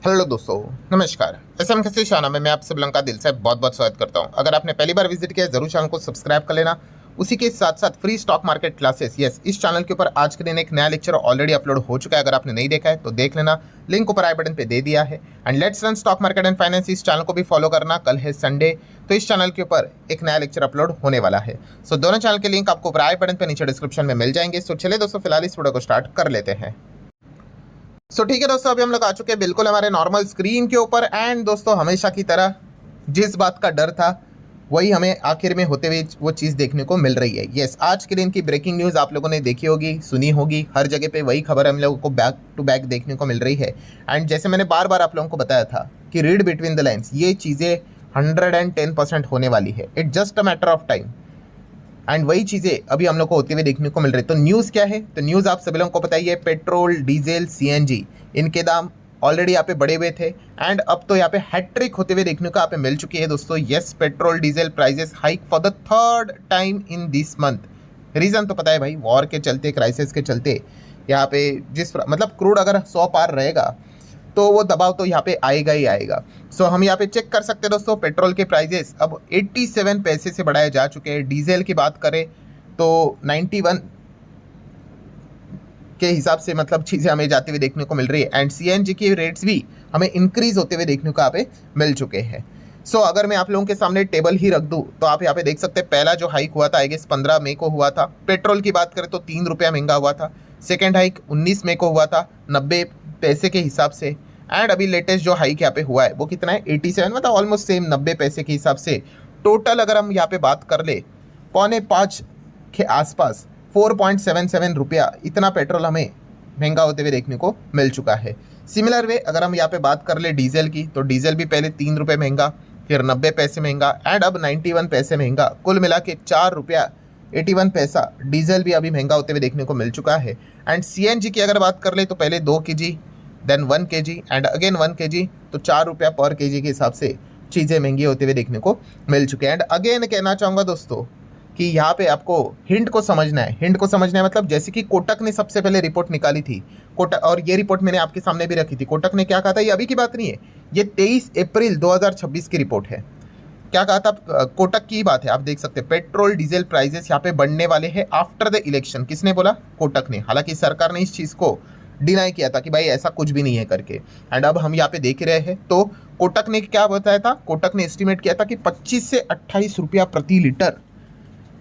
Hello दोस्तों, नमस्कार। SM खसी शाना में मैं आप सब लोगों का दिल से बहुत बहुत स्वागत करता हूं। अगर आपने पहली बार विजिट किया है जरूर चैनल को सब्सक्राइब कर लेना। उसी के साथ साथ free stock market classes, yes, इस चैनल के ऊपर आज के दिन एक नया लेक्चर ऑलरेडी अपलोड हो चुका है। अगर आपने नहीं देखा है तो देख लेना, लिंक ऊपर आई बटन पे दे दिया है। And let's run stock market and finance, इस चैनल को भी फॉलो करना। कल है संडे, तो इस चैनल के ऊपर एक नया लेक्चर अपलोड होने वाला है। सो दोनों चैनल के लिंक आपको ऊपर आई बटन पे नीचे डिस्क्रिप्शन में मिल जाएंगे। सो चलिए दोस्तों, फिलहाल इस वीडियो को स्टार्ट कर लेते हैं। ठीक है दोस्तों, अभी हम लोग आ चुके हैं बिल्कुल हमारे नॉर्मल स्क्रीन के ऊपर। एंड दोस्तों, हमेशा की तरह जिस बात का डर था वही हमें आखिर में होते हुए वो चीज़ देखने को मिल रही है। यस, आज के दिन की ब्रेकिंग न्यूज़ आप लोगों ने देखी होगी, सुनी होगी। हर जगह पे वही खबर हम लोगों को बैक टू बैक देखने को मिल रही है। एंड जैसे मैंने बार बार आप लोगों को बताया था कि रीड बिटवीन द लाइन्स, ये चीज़ें 110% होने वाली है। It just a matter of time. And वही चीज़ें अभी हम लोग को होते हुए देखने को मिल रही है। तो न्यूज़ क्या है? तो न्यूज़ आप सभी लोगों को पता ही है, पेट्रोल, डीजल, सीएनजी, इनके दाम ऑलरेडी यहाँ पे बढ़े हुए थे। एंड अब तो यहाँ पे हैट्रिक होते हुए देखने को यहाँ पे मिल चुकी है दोस्तों। Yes, petrol diesel prices hike for the third time in this month. Reason तो पता है भाई, वॉर के चलते, क्राइसिस के चलते यहाँ पे मतलब क्रूड अगर 100 पार रहेगा तो वो दबाव तो यहाँ पे आएगा ही आएगा। सो हम यहाँ पे चेक कर सकते हैं दोस्तों, पेट्रोल के प्राइजेस अब 87 पैसे से बढ़ाए जा चुके हैं। डीजल की बात करें तो 91 के हिसाब से मतलब चीज़ें हमें जाते हुए देखने को मिल रही है। एंड सीएनजी के रेट्स भी हमें इंक्रीज होते हुए देखने को यहाँ पे मिल चुके हैं। अगर मैं आप लोगों के सामने टेबल ही रख दूं तो आप यहाँ पे देख सकते हैं, पहला जो हाइक हुआ था आई गेस 15 मई को हुआ था। पेट्रोल की बात करें तो 3 रुपया महंगा हुआ था। सेकेंड हाइक 19 मई को हुआ था 90 पैसे के हिसाब से। एंड अभी लेटेस्ट जो हाइक यहाँ पे हुआ है वो कितना है? 87, मतलब ऑलमोस्ट सेम 90 पैसे के हिसाब से। टोटल अगर हम यहाँ पे बात कर ले, 4.25 के आसपास 4.77 रुपया, इतना पेट्रोल हमें महंगा होते हुए देखने को मिल चुका है। सिमिलर वे अगर हम यहाँ पे बात कर ले डीजल की, तो डीजल भी पहले 3 रुपये महंगा, फिर 90 पैसे महंगा, एंड अब 91 पैसे महंगा। कुल मिला के 4 रुपया 81 पैसा डीजल भी अभी महंगा होते हुए देखने को मिल चुका है। एंड सीएनजी की अगर बात कर ले तो पहले 2 kg, then 1 kg, and again 1 kg, तो 4 रुपया पर kg के हिसाब से चीज़ें महंगी होते हुए देखने को मिल चुके हैं। एंड अगेन कहना चाहूँगा दोस्तों कि यहाँ पे आपको हिंट को समझना है। हिंट को समझना है मतलब जैसे कि कोटक ने सबसे पहले रिपोर्ट निकाली थी, कोटक, और ये रिपोर्ट मैंने आपके सामने भी रखी थी। कोटक ने क्या कहा था, ये अभी की बात नहीं है, ये 23 अप्रैल 2026 की रिपोर्ट है। क्या कहा था? कोटक की बात है, आप देख सकते हैं। पेट्रोल डीजल प्राइजेस यहाँ पे बढ़ने वाले हैं आफ्टर द इलेक्शन। किसने बोला? कोटक ने। हालांकि सरकार ने इस चीज़ को डिनाई किया था कि भाई ऐसा कुछ भी नहीं है करके। एंड अब हम यहाँ पे देख रहे हैं तो कोटक ने क्या बताया था? कोटक ने एस्टिमेट किया था कि 25 से 28 रुपया प्रति लीटर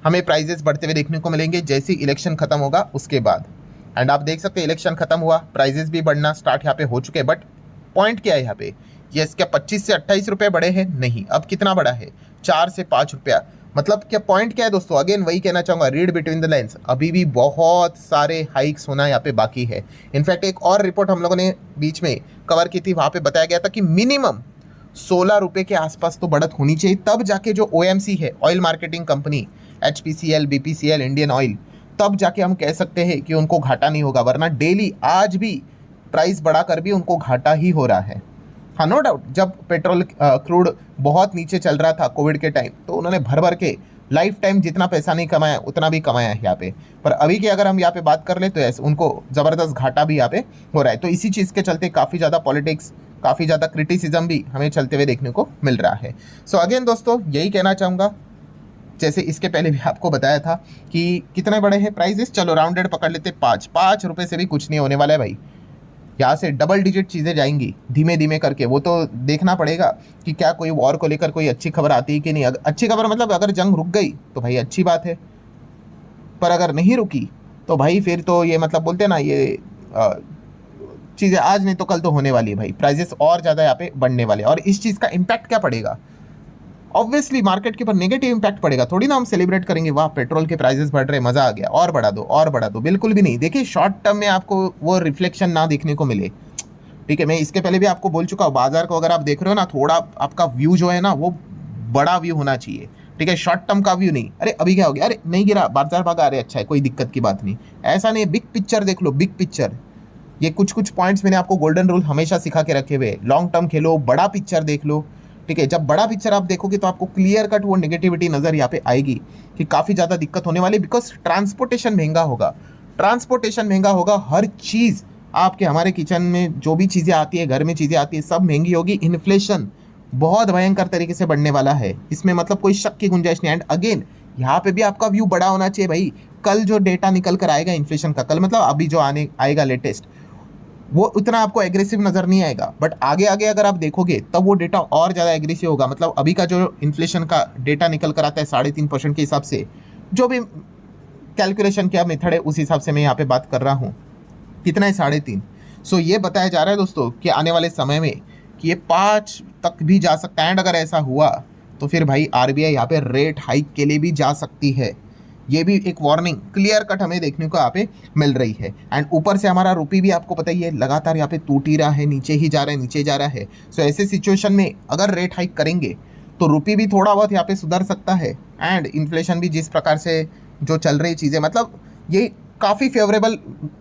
हमें प्राइजेस बढ़ते हुए देखने को मिलेंगे जैसे इलेक्शन खत्म होगा उसके बाद। एंड आप देख सकते हैं इलेक्शन खत्म हुआ, प्राइजेस भी बढ़ना स्टार्ट यहाँ पे हो चुके हैं। बट पॉइंट क्या है यहाँ पे? यस, क्या 25 से 28 रुपये बढ़े हैं? नहीं। अब कितना बढ़ा है? 4 से 5 रुपया। मतलब क्या पॉइंट क्या है दोस्तों? अगेन वही कहना चाहूँगा, रीड बिटवीन द लाइन्स, अभी भी बहुत सारे हाइक्स होना यहाँ पे बाकी है। इनफैक्ट एक और रिपोर्ट हम लोगों ने बीच में कवर की थी, वहाँ पे बताया गया था कि मिनिमम 16 रुपये के आसपास तो बढ़त होनी चाहिए, तब जाके जो OMC है, oil marketing company, HPCL, BPCL, Indian oil, तब जाके हम कह सकते हैं कि उनको घाटा नहीं होगा। वरना डेली आज भी प्राइस बढ़ाकर भी उनको घाटा ही हो रहा है। हाँ, नो डाउट, जब पेट्रोल क्रूड बहुत नीचे चल रहा था कोविड के टाइम, तो उन्होंने भर भर के लाइफ टाइम जितना पैसा नहीं कमाया उतना भी कमाया है यहाँ पे। पर अभी की अगर हम यहाँ पे बात कर ले तो ऐसे उनको ज़बरदस्त घाटा भी यहाँ पे हो रहा है। तो इसी चीज़ के चलते काफ़ी ज़्यादा पॉलिटिक्स, काफ़ी ज़्यादा क्रिटिसिज्म भी हमें चलते हुए देखने को मिल रहा है। अगेन दोस्तों, यही कहना चाहूँगा, जैसे इसके पहले भी आपको बताया था कि कितने बड़े हैं प्राइजेस। चलो राउंडेड पकड़ लेते, 5 रुपये से भी कुछ नहीं होने वाला है भाई। यहाँ से डबल डिजिट चीज़ें जाएंगी धीमे धीमे करके। वो तो देखना पड़ेगा कि क्या कोई वॉर को लेकर कोई अच्छी खबर आती है कि नहीं। अच्छी खबर मतलब अगर जंग रुक गई तो भाई अच्छी बात है, पर अगर नहीं रुकी तो भाई फिर तो ये मतलब बोलते हैं ना, ये चीज़ें आज नहीं तो कल तो होने वाली है भाई। प्राइजेस और ज़्यादा यहाँ पे बढ़ने वाले। और इस चीज़ का इम्पैक्ट क्या पड़ेगा? ऑब्वियसली मार्केट के ऊपर नेगेटिव इंपैक्ट पड़ेगा। थोड़ी ना हम सेलिब्रेट करेंगे, वाह पेट्रोल के प्राइसेस बढ़ रहे, मजा आ गया, और बढ़ा दो और बढ़ा दो। बिल्कुल भी नहीं। देखिए, शॉर्ट टर्म में आपको वो रिफ्लेक्शन ना देखने को मिले, ठीक है। मैं इसके पहले भी आपको बोल चुका हूँ, बाजार को अगर आप देख रहे हो ना, थोड़ा आपका व्यू जो है ना वो बड़ा व्यू होना चाहिए, ठीक है। शॉर्ट टर्म का व्यू नहीं, अरे अभी क्या हो गया, अरे नहीं गिरा, बाजार भागा, अरे अच्छा है, कोई दिक्कत की बात नहीं, ऐसा नहीं। बिग पिक्चर देख लो, बिग पिक्चर। ये कुछ पॉइंट्स मैंने आपको गोल्डन रूल हमेशा सिखा के रखे हुए। लॉन्ग टर्म खेलो, बड़ा पिक्चर देख लो, ठीक है। जब बड़ा पिक्चर आप देखोगे तो आपको क्लियर कट वो नेगेटिविटी नज़र यहाँ पे आएगी कि काफ़ी ज़्यादा दिक्कत होने वाली, बिकॉज ट्रांसपोर्टेशन महंगा होगा। ट्रांसपोर्टेशन महंगा होगा, हर चीज़ आपके हमारे किचन में जो भी चीज़ें आती है, घर में चीज़ें आती है, सब महंगी होगी। इन्फ्लेशन बहुत भयंकर तरीके से बढ़ने वाला है, इसमें मतलब कोई शक की गुंजाइश नहीं। एंड अगेन यहाँ पे भी आपका व्यू बड़ा होना चाहिए भाई। कल जो डेटा निकल कर आएगा इन्फ्लेशन का, कल मतलब अभी जो आने आएगा लेटेस्ट, वो उतना आपको एग्रेसिव नज़र नहीं आएगा, बट आगे आगे अगर आप देखोगे तब वो डेटा और ज़्यादा एग्रेसिव होगा। मतलब अभी का जो इन्फ्लेशन का डेटा निकल कर आता है 3.5% के हिसाब से, जो भी कैलकुलेशन क्या मेथड है उस हिसाब से मैं यहाँ पे बात कर रहा हूँ, कितना है 3.5। सो ये बताया जा रहा है दोस्तों कि आने वाले समय में कि ये 5 तक भी जा सकता है। एंड अगर ऐसा हुआ तो फिर भाई आरबीआई यहाँ पे रेट हाइक के लिए भी जा सकती है। ये भी एक वार्निंग क्लियर कट हमें देखने को यहाँ पे मिल रही है। एंड ऊपर से हमारा रुपी भी आपको पता ही है लगातार यहाँ पे टूट ही रहा है, नीचे ही जा रहा है, नीचे जा रहा है। सो ऐसे सिचुएशन में अगर रेट हाइक करेंगे तो रुपी भी थोड़ा बहुत यहाँ पे सुधर सकता है। एंड इन्फ्लेशन भी जिस प्रकार से जो चल रही चीज़ें, मतलब ये काफ़ी फेवरेबल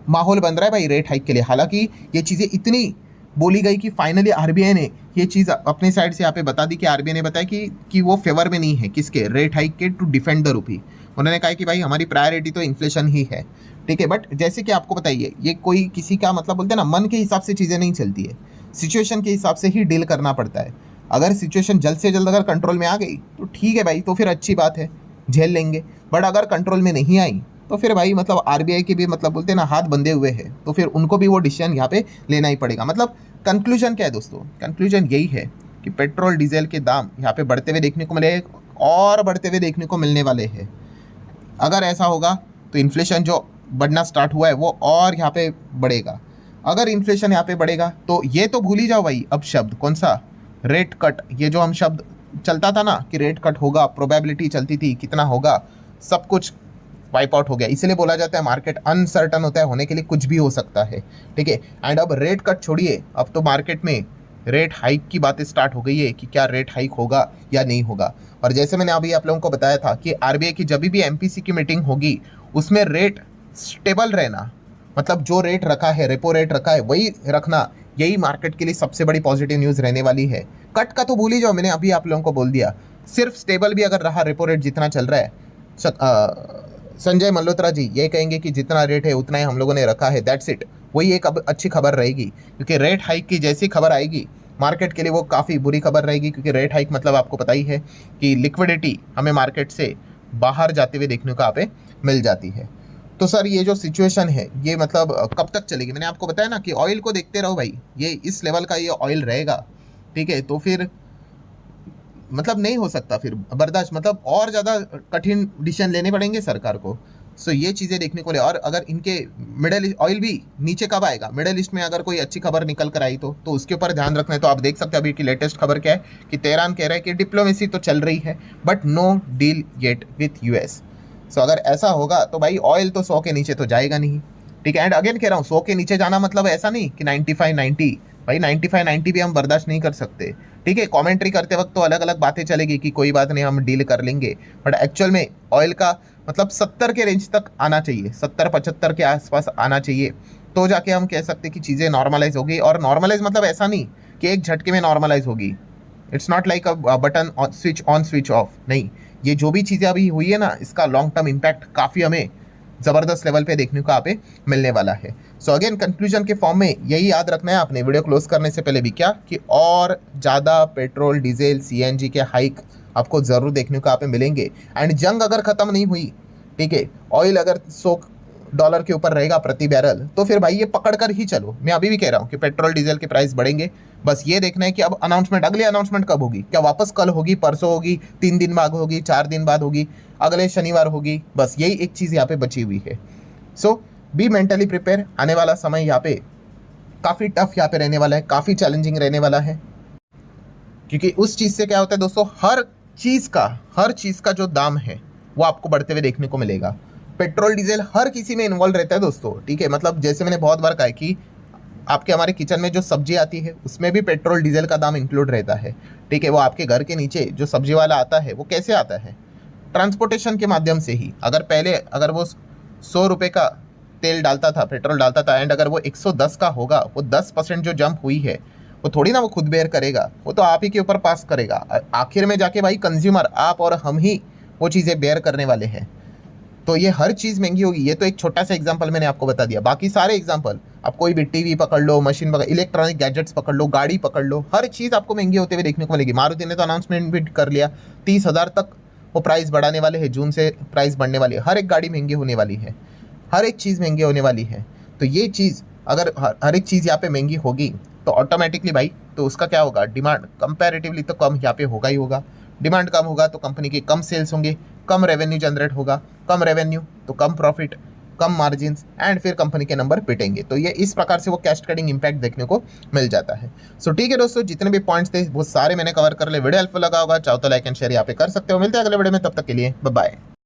माहौल बन रहा है भाई रेट हाइक के लिए। हालांकि ये चीज़ें इतनी बोली गई कि फाइनली आरबीआई ने ये चीज़ अपने साइड से यहाँ पे बता दी कि आरबीआई ने बताया कि वो फेवर में नहीं है किसके, रेट हाइक के, टू डिफेंड द रुपी। उन्होंने कहा कि भाई हमारी प्रायोरिटी तो इन्फ्लेशन ही है, ठीक है। बट जैसे कि आपको बताइए, ये कोई किसी का मतलब बोलते हैं ना, मन के हिसाब से चीज़ें नहीं चलती है, सिचुएशन के हिसाब से ही डील करना पड़ता है। अगर सिचुएशन जल्द से जल्द अगर कंट्रोल में आ गई तो ठीक है भाई, तो फिर अच्छी बात है, झेल लेंगे। बट अगर कंट्रोल में नहीं आई तो फिर भाई मतलब आरबीआई के भी मतलब बोलते हैं ना हाथ बंधे हुए हैं, तो फिर उनको भी वो डिसीजन यहाँ पे लेना ही पड़ेगा। मतलब कंक्लूजन क्या है दोस्तों? कंक्लूजन यही है कि पेट्रोल डीजल के दाम यहाँ पे बढ़ते हुए देखने को मिले और बढ़ते हुए देखने को मिलने वाले हैं। अगर ऐसा होगा तो इन्फ्लेशन जो बढ़ना स्टार्ट हुआ है वो और यहाँ पे बढ़ेगा। अगर इन्फ्लेशन यहाँ पे बढ़ेगा तो ये तो भूल ही जाओ भाई, अब शब्द कौन सा, रेट कट। ये जो हम शब्द चलता था ना कि रेट कट होगा, प्रोबेबिलिटी चलती थी कितना होगा, सब कुछ वाइप आउट हो गया। इसलिए बोला जाता है मार्केट अनसर्टन होता है, होने के लिए कुछ भी हो सकता है, ठीक है। एंड अब रेट कट छोड़िए, अब तो मार्केट में रेट हाइक की बातें स्टार्ट हो गई है कि क्या रेट हाइक होगा या नहीं होगा। और जैसे मैंने अभी आप लोगों को बताया था कि आरबीआई की जब भी एमपीसी की मीटिंग होगी उसमें रेट स्टेबल रहना, मतलब जो रेट रखा है, रेपो रेट रखा है वही रखना, यही मार्केट के लिए सबसे बड़ी पॉजिटिव न्यूज़ रहने वाली है। कट का तो भूल ही जाओ, मैंने अभी आप लोगों को बोल दिया। सिर्फ स्टेबल भी अगर रहा रेपो रेट जितना चल रहा है, संजय मल्होत्रा जी ये कहेंगे कि जितना रेट है उतना ही हम लोगों ने रखा है, दैट्स इट, वही एक अब अच्छी खबर रहेगी। क्योंकि रेट हाइक की जैसी खबर आएगी मार्केट के लिए वो काफ़ी बुरी खबर रहेगी, क्योंकि रेट हाइक मतलब आपको पता ही है कि लिक्विडिटी हमें मार्केट से बाहर जाते हुए देखने को यहाँ पे मिल जाती है। तो सर ये जो सिचुएशन है ये मतलब कब तक चलेगी? मैंने आपको बताया ना कि ऑयल को देखते रहो भाई, ये इस लेवल का ये ऑयल रहेगा, ठीक है। तो फिर मतलब नहीं हो सकता फिर बर्दाश्त, मतलब और ज़्यादा कठिन डिसीजन लेने पड़ेंगे सरकार को। सो ये चीज़ें देखने को ले। और अगर इनके मिडल ऑयल भी नीचे कब आएगा, मिडल ईस्ट में अगर कोई अच्छी खबर निकल कर आई तो उसके ऊपर ध्यान रखना है। तो आप देख सकते हैं अभी की लेटेस्ट खबर क्या है कि तेहरान कह रहा है कि डिप्लोमेसी तो चल रही है but no deal yet with US. So अगर ऐसा होगा तो भाई ऑयल तो 100 के नीचे तो जाएगा नहीं, ठीक है। एंड अगेन कह रहा हूँ 100 के नीचे जाना मतलब ऐसा नहीं कि 95-90, भाई 95-90 भी हम बर्दाश्त नहीं कर सकते, ठीक है। कमेंट्री करते वक्त तो अलग अलग बातें चलेगी कि कोई बात नहीं हम डील कर लेंगे, बट एक्चुअल में ऑयल का मतलब 70 के रेंज तक आना चाहिए, 70-75 के आसपास आना चाहिए, तो जाके हम कह सकते कि चीज़ें नॉर्मलाइज होगी। और नॉर्मलाइज मतलब ऐसा नहीं कि एक झटके में नॉर्मलाइज होगी, it's not like a button switch on switch off, नहीं। ये जो भी चीज़ें अभी हुई है ना, इसका लॉन्ग टर्म इम्पैक्ट काफ़ी हमें ज़बरदस्त लेवल पे देखने को यहाँ पे मिलने वाला है। सो अगेन कंक्लूजन के फॉर्म में यही याद रखना है आपने वीडियो क्लोज करने से पहले भी, क्या कि और ज़्यादा पेट्रोल डीजल सीएनजी के हाइक आपको ज़रूर देखने को यहाँ पे मिलेंगे। एंड जंग अगर ख़त्म नहीं हुई, ठीक है, ऑयल अगर $100 के ऊपर रहेगा प्रति बैरल, तो फिर भाई ये पकड़ कर ही चलो। मैं अभी भी कह रहा हूँ कि पेट्रोल डीजल के प्राइस बढ़ेंगे, बस ये देखना है कि अब अनाउंसमेंट, अगली अनाउंसमेंट कब होगी, क्या वापस कल होगी, परसों होगी, 3 दिन बाद होगी, 4 दिन बाद होगी, अगले शनिवार होगी, बस यही एक चीज़ यहाँ पे बची हुई है। सो बी मेंटली प्रिपेयर, आने वाला समय यहाँ पे काफ़ी टफ यहाँ पे रहने वाला है, काफ़ी चैलेंजिंग रहने वाला है। क्योंकि उस चीज़ से क्या होता है दोस्तों, हर चीज़ का जो दाम है वो आपको बढ़ते हुए देखने को मिलेगा। पेट्रोल डीजल हर किसी में इन्वॉल्व रहता है दोस्तों, ठीक है। मतलब जैसे मैंने बहुत बार कहा कि आपके हमारे किचन में जो सब्जी आती है उसमें भी पेट्रोल डीजल का दाम इंक्लूड रहता है, ठीक है। वो आपके घर के नीचे जो सब्जी वाला आता है वो कैसे आता है, ट्रांसपोर्टेशन के माध्यम से ही। अगर वो 100 रुपये का तेल डालता था, पेट्रोल डालता था, एंड अगर वो 110 का होगा, वो 10% जो जंप हुई है वो थोड़ी ना वो खुद बेयर करेगा, वो तो आप ही के ऊपर पास करेगा। आखिर में जाके भाई कंज्यूमर, आप और हम ही वो चीज़ें बेयर करने वाले हैं। तो ये हर चीज़ महंगी होगी। ये तो एक छोटा सा एग्जांपल मैंने आपको बता दिया, बाकी सारे एग्जांपल आप कोई भी टीवी पकड़ लो, मशीन पकड़, इलेक्ट्रॉनिक गैजेट्स पकड़ लो, गाड़ी पकड़ लो, हर चीज़ आपको महंगी होते हुए देखने को मिलेगी। मारुति ने तो अनाउंसमेंट भी कर लिया 30,000 तक वो प्राइस बढ़ाने वाले हैं, जून से प्राइस बढ़ने वाली है, हर एक गाड़ी महंगी होने वाली है, हर एक चीज़ महंगी होने वाली है। तो ये चीज़ अगर हर एक चीज़ यहाँ पे महंगी होगी तो ऑटोमेटिकली भाई तो उसका क्या होगा, डिमांड कंपैरेटिवली तो कम यहाँ पे होगा ही होगा। डिमांड कम होगा तो कंपनी के कम सेल्स होंगे, कम रेवेन्यू जनरेट होगा, कम रेवेन्यू तो कम प्रॉफिट, कम मार्जिन्स, एंड फिर कंपनी के नंबर पिटेंगे। तो ये इस प्रकार से वो कैस्केडिंग इंपैक्ट देखने को मिल जाता है। सो ठीक है दोस्तों, जितने भी पॉइंट्स थे वो सारे मैंने कवर कर ले। वीडियो हेल्पफुल लगा होगा, चाहो तो लाइक एंड शेयर यहाँ पे कर सकते हो। मिलते हैं अगले वीडियो में, तब तक के लिए बाय बाय।